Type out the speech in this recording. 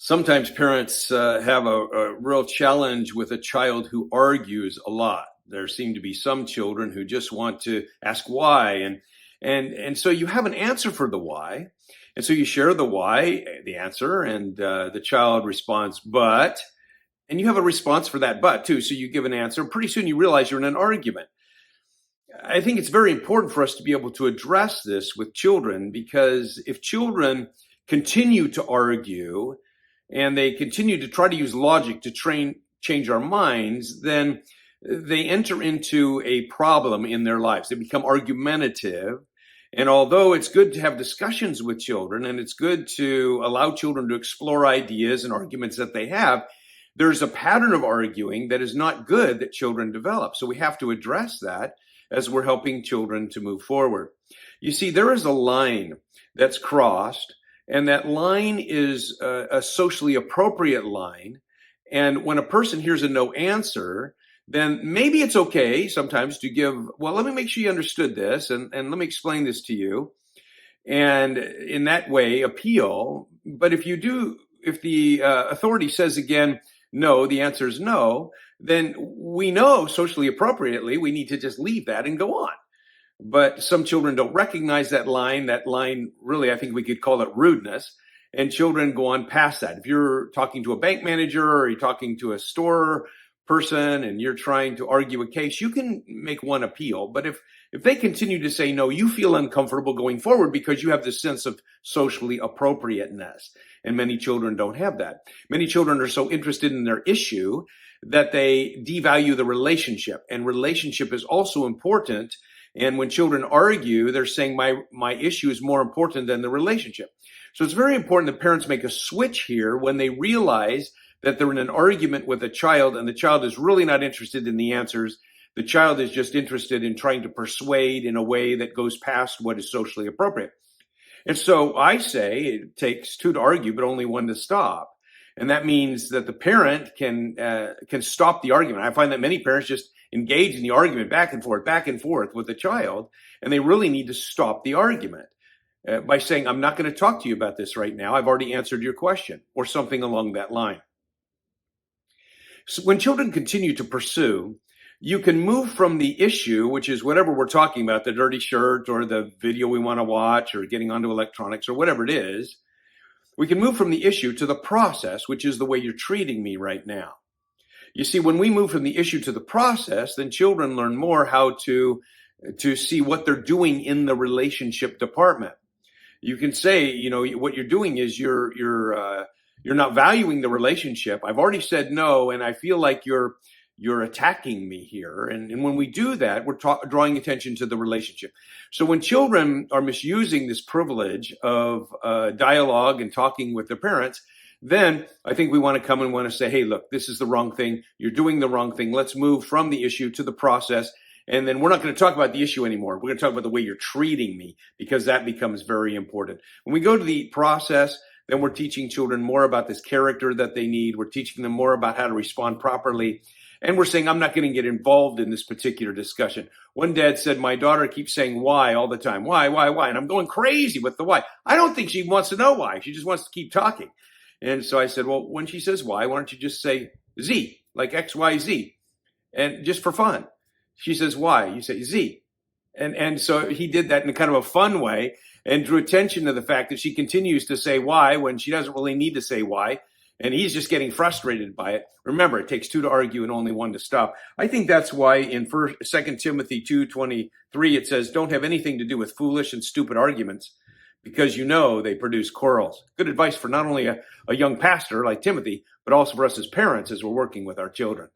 Sometimes parents have a real challenge with a child who argues a lot. There seem to be some children who just want to ask why, and so you have an answer for the why, and so you share the why, the answer, and the child responds, but, and you have a response for that but too. So you give an answer. Pretty soon you realize you're in an argument. I think it's very important for us to be able to address this with children, because if children continue to argue and they continue to try to use logic to change our minds, then they enter into a problem in their lives. They become argumentative. And although it's good to have discussions with children and it's good to allow children to explore ideas and arguments that they have, there's a pattern of arguing that is not good that children develop. So we have to address that as we're helping children to move forward. You see, there is a line that's crossed, and that line is a socially appropriate line. And when a person hears a no answer, then maybe it's okay sometimes to give, well, let me make sure you understood this, and let me explain this to you. And in that way, appeal. But if the authority says again, no, the answer is no, then we know socially appropriately we need to just leave that and go on. But some children don't recognize that line. That line, really, I think we could call it rudeness. And children go on past that. If you're talking to a bank manager or you're talking to a store person and you're trying to argue a case, you can make one appeal. But if they continue to say no, you feel uncomfortable going forward because you have this sense of socially appropriateness. And many children don't have that. Many children are so interested in their issue that they devalue the relationship. And relationship is also important. And when children argue, they're saying my issue is more important than the relationship. So it's very important that parents make a switch here when they realize that they're in an argument with a child and the child is really not interested in the answers. The child is just interested in trying to persuade in a way that goes past what is socially appropriate. And so I say it takes two to argue, but only one to stop. And that means that the parent can stop the argument. I find that many parents just engage in the argument back and forth with the child, and they really need to stop the argument by saying, I'm not going to talk to you about this right now. I've already answered your question, or something along that line. So when children continue to pursue, you can move from the issue, which is whatever we're talking about, the dirty shirt or the video we want to watch or getting onto electronics or whatever it is. We can move from the issue to the process, which is the way you're treating me right now. You see, when we move from the issue to the process, then children learn more how to see what they're doing in the relationship department. You can say, what you're doing is you're not valuing the relationship. I've already said no, and I feel like you're attacking me here. And when we do that, we're drawing attention to the relationship. So when children are misusing this privilege of dialogue and talking with their parents, then I think we want to come and want to say, hey, look, this is the wrong thing. You're doing the wrong thing. Let's move from the issue to the process. And then we're not going to talk about the issue anymore. We're going to talk about the way you're treating me, because that becomes very important. When we go to the process, then we're teaching children more about this character that they need. We're teaching them more about how to respond properly. And we're saying, I'm not going to get involved in this particular discussion. One dad said, my daughter keeps saying why all the time. Why? And I'm going crazy with the why. I don't think she wants to know why. She just wants to keep talking. And so I said, well, when she says why don't you just say Z, like X, Y, Z, and just for fun. She says why, you say Z. And so he did that in a kind of a fun way and drew attention to the fact that she continues to say why when she doesn't really need to say why. And he's just getting frustrated by it. Remember, it takes two to argue and only one to stop. I think that's why in 2 Timothy 2:23, it says, don't have anything to do with foolish and stupid arguments, because they produce quarrels. Good advice for not only a young pastor like Timothy, but also for us as parents as we're working with our children.